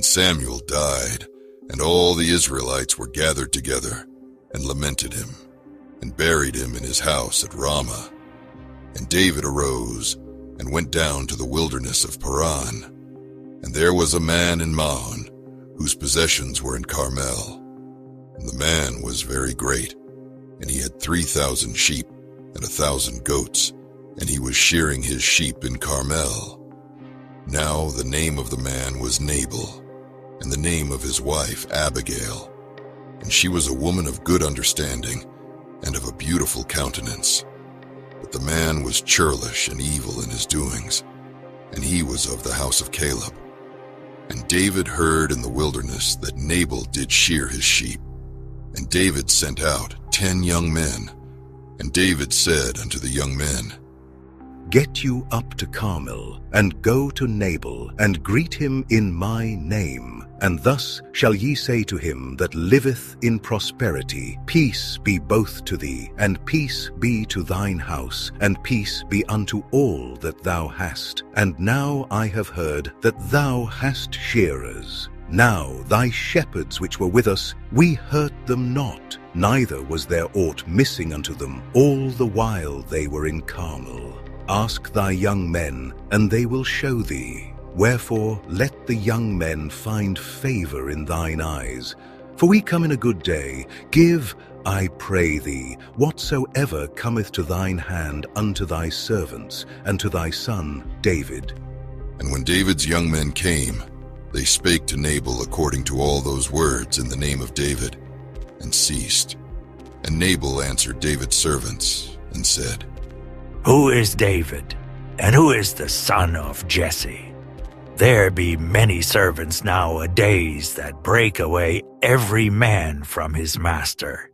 Samuel died, and all the Israelites were gathered together and lamented him, and buried him in his house at Ramah. And David arose and went down to the wilderness of Paran. And there was a man in Maon, whose possessions were in Carmel. And the man was very great, and he had 3,000 sheep and 1,000 goats, and he was shearing his sheep in Carmel. Now the name of the man was Nabal, and the name of his wife Abigail. And she was a woman of good understanding, and of a beautiful countenance. But the man was churlish and evil in his doings, and he was of the house of Caleb. And David heard in the wilderness that Nabal did shear his sheep. And David sent out 10 young men. And David said unto the young men, Get you up to Carmel, and go to Nabal, and greet him in my name. And thus shall ye say to him that liveth in prosperity, Peace be both to thee, and peace be to thine house, and peace be unto all that thou hast. And now I have heard that thou hast shearers. Now thy shepherds which were with us, we hurt them not, neither was there aught missing unto them all the while they were in Carmel. Ask thy young men, and they will show thee. Wherefore let the young men find favor in thine eyes. For we come in a good day. Give, I pray thee, whatsoever cometh to thine hand unto thy servants, and to thy son David. And when David's young men came, they spake to Nabal according to all those words in the name of David, and ceased. And Nabal answered David's servants, and said, Who is David, and who is the son of Jesse? There be many servants nowadays that break away every man from his master.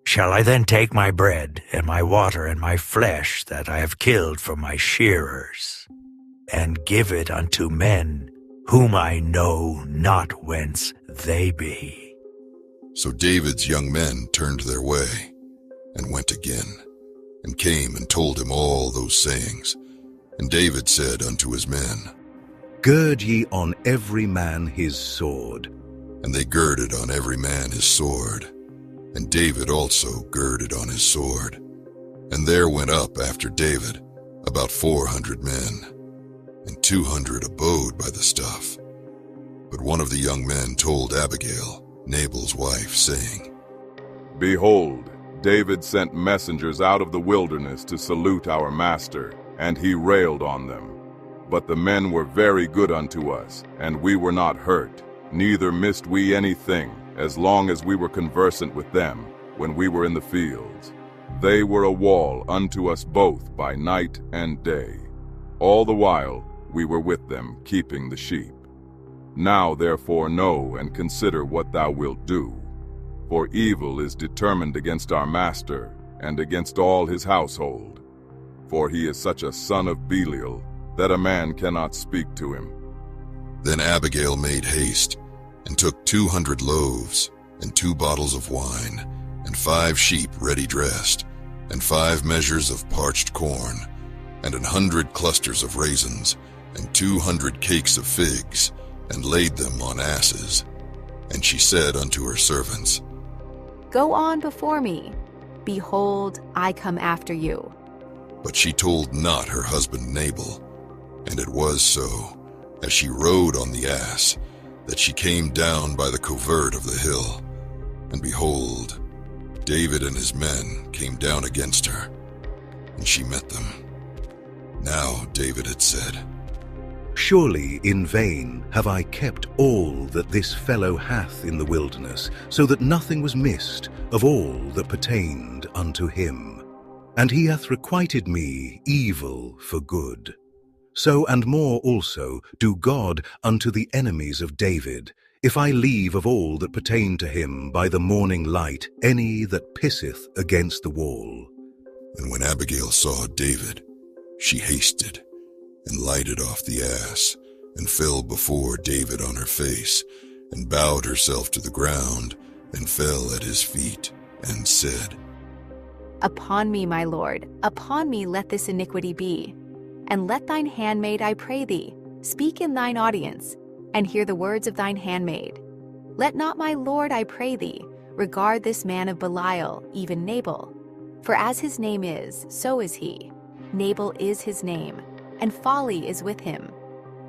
Shall I then take my bread, and my water, and my flesh that I have killed from my shearers, and give it unto men whom I know not whence they be? So David's young men turned their way, and went again, and came and told him all those sayings. And David said unto his men, Gird ye on every man his sword. And they girded on every man his sword. And David also girded on his sword. And there went up after David about 400 men, and 200 abode by the stuff. But one of the young men told Abigail, Nabal's wife, saying, Behold, David sent messengers out of the wilderness to salute our master, and he railed on them. But the men were very good unto us, and we were not hurt, neither missed we anything, as long as we were conversant with them, when we were in the fields. They were a wall unto us both by night and day. All the while we were with them, keeping the sheep. Now therefore know and consider what thou wilt do. For evil is determined against our master, and against all his household. For he is such a son of Belial, that a man cannot speak to him. Then Abigail made haste, and took 200 loaves, and 2 bottles of wine, and 5 sheep ready dressed, and 5 measures of parched corn, and 100 clusters of raisins, and 200 cakes of figs, and laid them on asses. And she said unto her servants, Go on before me. Behold, I come after you. But she told not her husband Nabal. And it was so, as she rode on the ass, that she came down by the covert of the hill. And behold, David and his men came down against her, and she met them. Now David had said, Surely in vain have I kept all that this fellow hath in the wilderness, so that nothing was missed of all that pertained unto him. And he hath requited me evil for good. So and more also do God unto the enemies of David, if I leave of all that pertain to him by the morning light any that pisseth against the wall. And when Abigail saw David, she hasted, and lighted off the ass, and fell before David on her face, and bowed herself to the ground, and fell at his feet, and said, Upon me, my lord, upon me let this iniquity be. And let thine handmaid, I pray thee, speak in thine audience. and hear the words of thine handmaid. Let not my lord, I pray thee, regard this man of Belial, even Nabal. For as his name is, so is he. Nabal is his name, and folly is with him.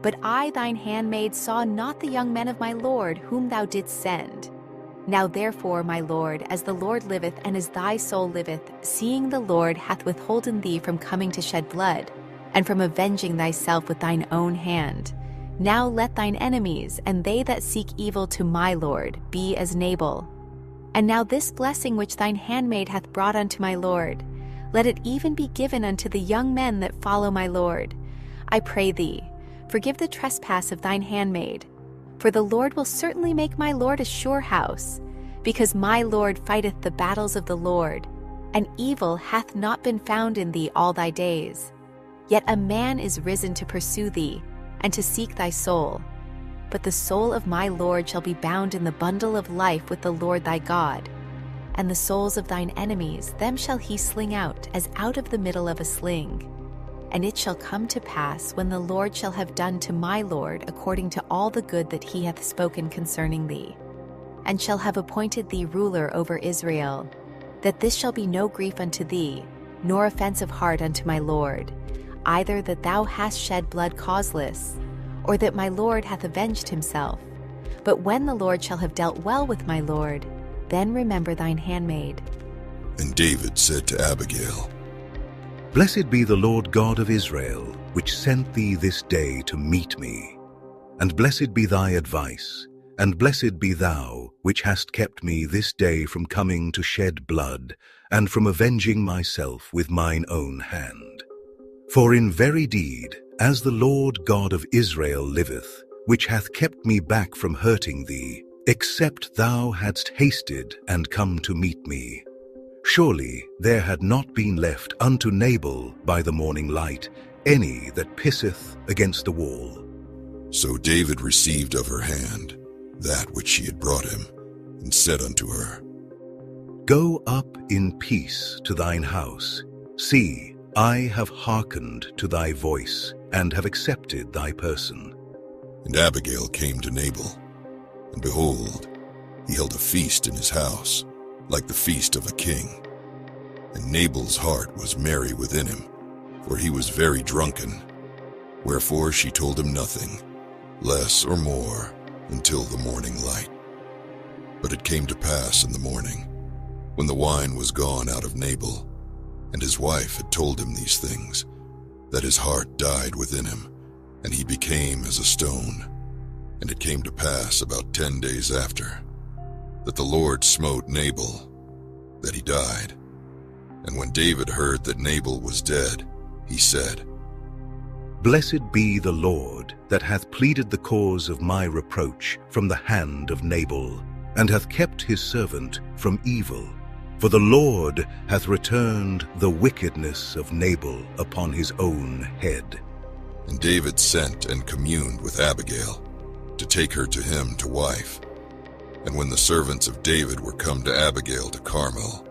But I, thine handmaid, saw not the young men of my lord, whom thou didst send. Now therefore, my lord, as the Lord liveth, and as thy soul liveth, seeing the Lord hath withholden thee from coming to shed blood, and from avenging thyself with thine own hand, now let thine enemies, and they that seek evil to my lord, be as Nabal. And now this blessing which thine handmaid hath brought unto my lord, let it even be given unto the young men that follow my lord. I pray thee, forgive the trespass of thine handmaid. For the Lord will certainly make my lord a sure house, because my lord fighteth the battles of the Lord, and evil hath not been found in thee all thy days. Yet a man is risen to pursue thee, and to seek thy soul. But the soul of my lord shall be bound in the bundle of life with the Lord thy God. And the souls of thine enemies, them shall he sling out, as out of the middle of a sling. And it shall come to pass, when the Lord shall have done to my lord according to all the good that he hath spoken concerning thee, and shall have appointed thee ruler over Israel, that this shall be no grief unto thee, nor offense of heart unto my lord, either that thou hast shed blood causeless, or that my lord hath avenged himself. But when the Lord shall have dealt well with my lord, then remember thine handmaid. And David said to Abigail, Blessed be the Lord God of Israel, which sent thee this day to meet me. And blessed be thy advice, and blessed be thou, which hast kept me this day from coming to shed blood, and from avenging myself with mine own hand. For in very deed, as the Lord God of Israel liveth, which hath kept me back from hurting thee, except thou hadst hasted and come to meet me, surely there had not been left unto Nabal by the morning light any that pisseth against the wall. So David received of her hand that which she had brought him, and said unto her, Go up in peace to thine house. See, I have hearkened to thy voice, and have accepted thy person. And Abigail came to Nabal, and behold, he held a feast in his house, like the feast of a king. And Nabal's heart was merry within him, for he was very drunken. Wherefore she told him nothing, less or more, until the morning light. But it came to pass in the morning, when the wine was gone out of Nabal, and his wife had told him these things, that his heart died within him, and he became as a stone. And it came to pass about 10 days after, that the Lord smote Nabal, that he died. And when David heard that Nabal was dead, he said, Blessed be the Lord, that hath pleaded the cause of my reproach from the hand of Nabal, and hath kept his servant from evil. For the Lord hath returned the wickedness of Nabal upon his own head. And David sent and communed with Abigail, to take her to him to wife. And when the servants of David were come to Abigail to Carmel,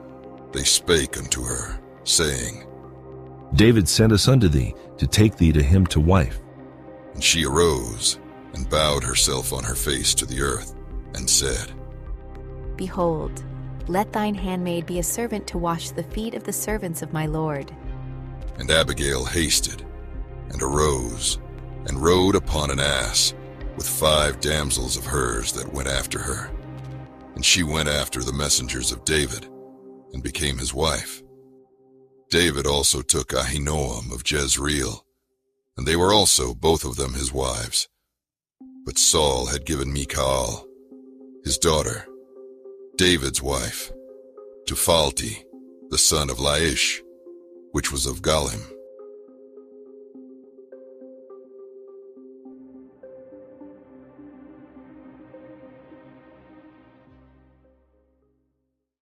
they spake unto her, saying, David sent us unto thee, to take thee to him to wife. And she arose, and bowed herself on her face to the earth, and said, Behold, let thine handmaid be a servant to wash the feet of the servants of my lord. And Abigail hasted, and arose, and rode upon an ass, with 5 damsels of hers that went after her. And she went after the messengers of David, and became his wife. David also took Ahinoam of Jezreel, and they were also both of them his wives. But Saul had given Michal, his daughter, David's wife, to Phalti, the son of Laish, which was of Galim.